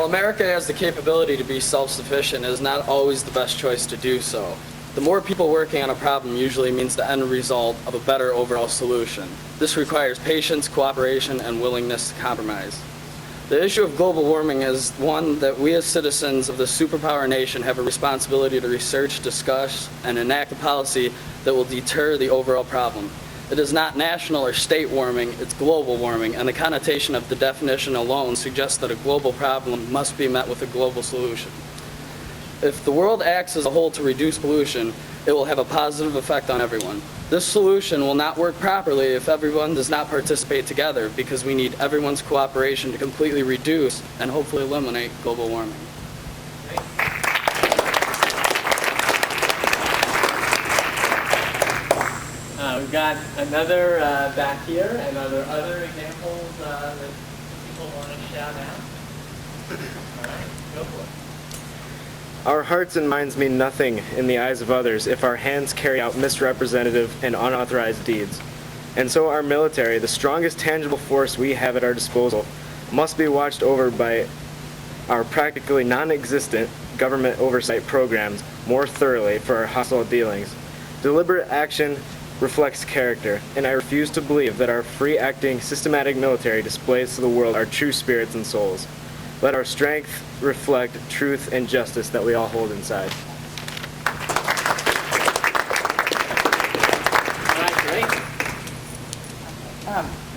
America has the capability to be self-sufficient, it is not always the best choice to do so. The more people working on a problem usually means the end result of a better overall solution. This requires patience, cooperation, and willingness to compromise. The issue of global warming is one that we as citizens of the superpower nation have a responsibility to research, discuss, and enact a policy that will deter the overall problem. It is not national or state warming, it's global warming, and the connotation of the definition alone suggests that a global problem must be met with a global solution. If the world acts as a whole to reduce pollution, it will have a positive effect on everyone. This solution will not work properly if everyone does not participate together, because we need everyone's cooperation to completely reduce and hopefully eliminate global warming. We've got another back here, and are there other examples that people want to shout out? All right, go for it. Our hearts and minds mean nothing in the eyes of others if our hands carry out misrepresentative and unauthorized deeds. And so our military, the strongest tangible force we have at our disposal, must be watched over by our practically non-existent government oversight programs more thoroughly for our hostile dealings. Deliberate action reflects character, and I refuse to believe that our free-acting, systematic military displays to the world our true spirits and souls. Let our strength reflect truth and justice that we all hold inside. All right, great.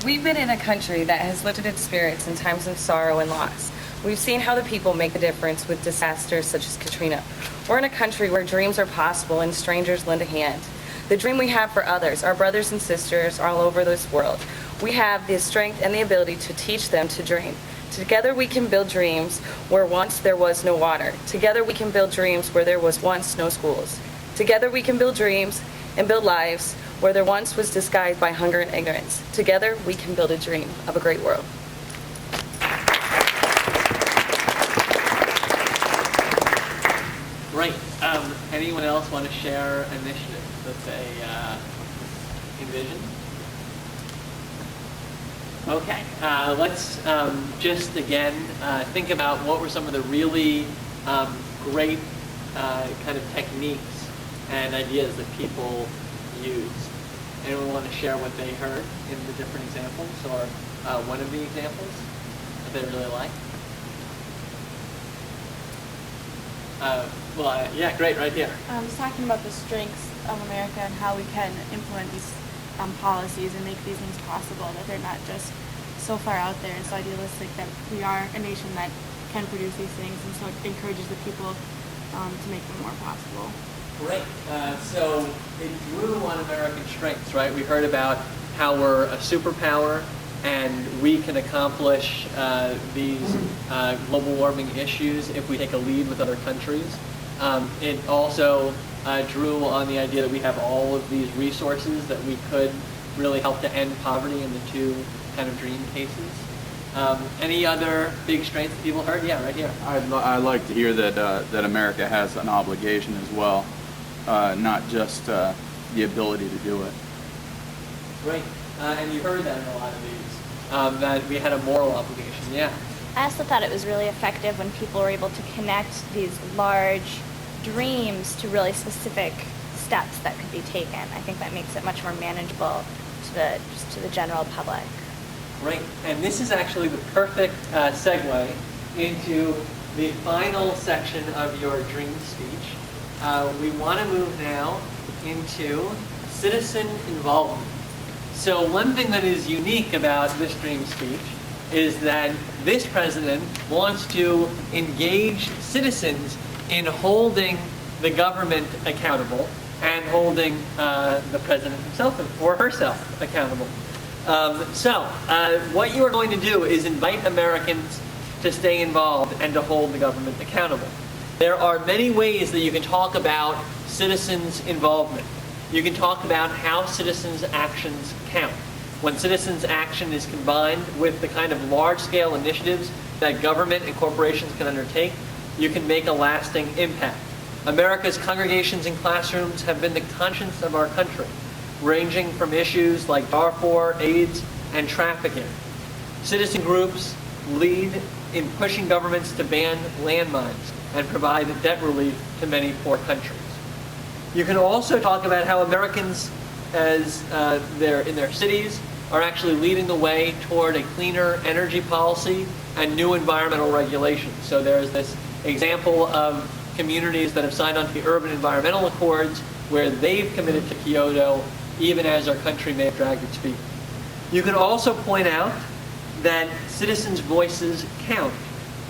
We've been in a country that has lifted its spirits in times of sorrow and loss. We've seen how the people make the difference with disasters such as Katrina. We're in a country where dreams are possible and strangers lend a hand. The dream we have for others, our brothers and sisters all over this world. We have the strength and the ability to teach them to dream. Together we can build dreams where once there was no water. Together we can build dreams where there was once no schools. Together we can build dreams and build lives where there once was disguised by hunger and ignorance. Together we can build a dream of a great world. Great. Anyone else want to share initiatives that they envision? Okay, let's just again think about what were some of the really great kind of techniques and ideas that people used. Anyone want to share what they heard in the different examples, or one of the examples that they really liked? Yeah, great, right here. Just talking about the strengths of America and how we can implement these policies and make these things possible, that they're not just so far out there and so idealistic, that we are a nation that can produce these things, and so it encourages the people to make them more possible. Great. So it drew on American strengths, right? We heard about how we're a superpower and we can accomplish these global warming issues if we take a lead with other countries. It also drew on the idea that we have all of these resources that we could really help to end poverty in the two kind of dream cases. Any other big strengths that people heard? Yeah, right here. I'd like to hear that America has an obligation as well, not just the ability to do it. Great. And you heard that in a lot of these, that we had a moral obligation. Yeah. I also thought it was really effective when people were able to connect these large dreams to really specific steps that could be taken. I think that makes it much more manageable to the general public. Great. And this is actually the perfect segue into the final section of your dream speech. We want to move now into citizen involvement. So one thing that is unique about this dream speech is that this president wants to engage citizens in holding the government accountable and holding the president himself or herself accountable. So what you are going to do is invite Americans to stay involved and to hold the government accountable. There are many ways that you can talk about citizens' involvement. You can talk about how citizens' actions count. When citizens' action is combined with the kind of large-scale initiatives that government and corporations can undertake, you can make a lasting impact. America's congregations and classrooms have been the conscience of our country, ranging from issues like Darfur, AIDS, and trafficking. Citizen groups lead in pushing governments to ban landmines and provide debt relief to many poor countries. You can also talk about how Americans, as they're in their cities, are actually leading the way toward a cleaner energy policy and new environmental regulations. So there's this example of communities that have signed on to the Urban Environmental Accords where they've committed to Kyoto, even as our country may have dragged its feet. You can also point out that citizens' voices count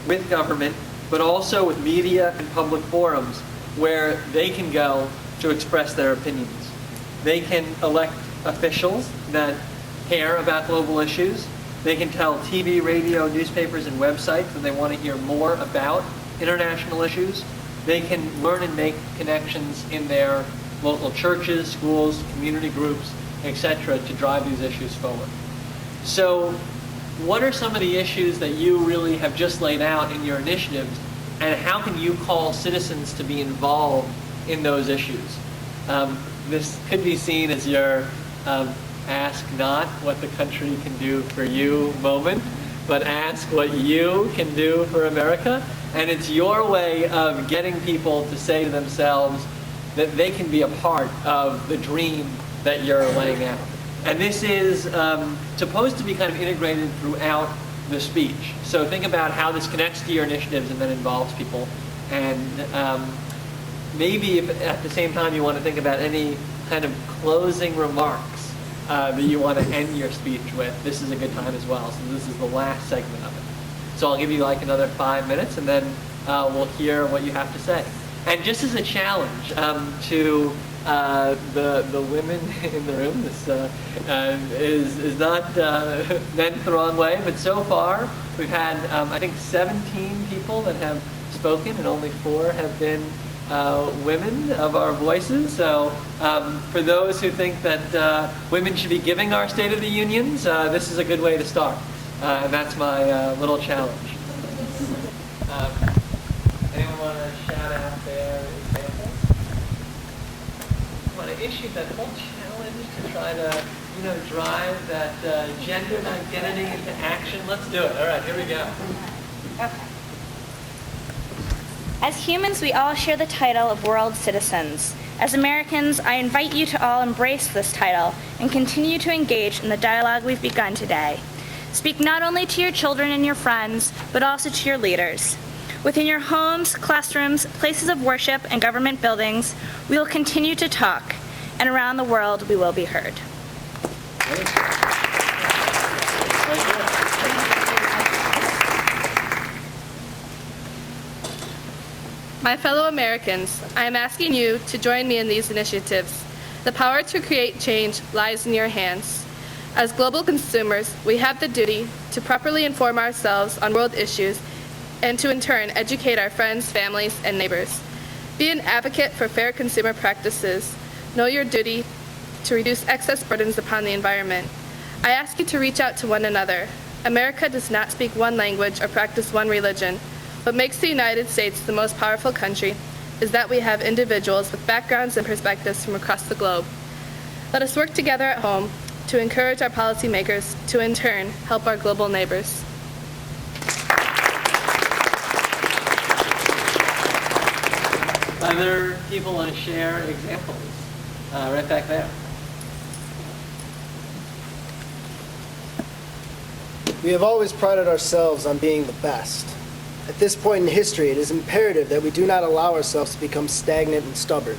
with government, but also with media and public forums where they can go to express their opinions. They can elect officials that care about global issues. They can tell TV, radio, newspapers, and websites when they want to hear more about international issues. They can learn and make connections in their local churches, schools, community groups, etc. to drive these issues forward. So what are some of the issues that you really have just laid out in your initiatives, and how can you call citizens to be involved in those issues? This could be seen as your ask not what the country can do for you moment, but ask what you can do for America. And it's your way of getting people to say to themselves that they can be a part of the dream that you're laying out. And this is supposed to be kind of integrated throughout the speech. So think about how this connects to your initiatives and then involves people. And maybe if at the same time you want to think about any kind of closing remarks that you want to end your speech with, this is a good time as well. So this is the last segment of it. So I'll give you like another 5 minutes, and then we'll hear what you have to say. And just as a challenge to the women in the room, this is not meant the wrong way, but so far we've had, I think, 17 people that have spoken, and only 4 have been women of our voices. So for those who think that women should be giving our State of the Unions, this is a good way to start. And that's my little challenge. Anyone want to shout out their examples? I want to issue that whole challenge to try to, drive that gendered identity into action. Let's do it. All right, here we go. Okay. As humans, we all share the title of world citizens. As Americans, I invite you to all embrace this title and continue to engage in the dialogue we've begun today. Speak not only to your children and your friends, but also to your leaders. Within your homes, classrooms, places of worship, and government buildings, we will continue to talk, and around the world we will be heard. My fellow Americans, I am asking you to join me in these initiatives. The power to create change lies in your hands. As global consumers, we have the duty to properly inform ourselves on world issues and to in turn educate our friends, families, and neighbors. Be an advocate for fair consumer practices. Know your duty to reduce excess burdens upon the environment. I ask you to reach out to one another. America does not speak one language or practice one religion. What makes the United States the most powerful country is that we have individuals with backgrounds and perspectives from across the globe. Let us work together at home to encourage our policymakers to in turn help our global neighbors. Other people want to share examples? Right back there. We have always prided ourselves on being the best. At this point in history, it is imperative that we do not allow ourselves to become stagnant and stubborn.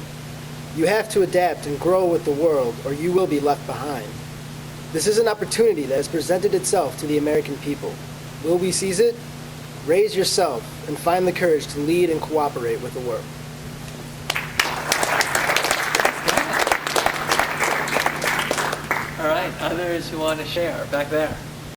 You have to adapt and grow with the world, or you will be left behind. This is an opportunity that has presented itself to the American people. Will we seize it? Raise yourself and find the courage to lead and cooperate with the world. All right, others who want to share, back there.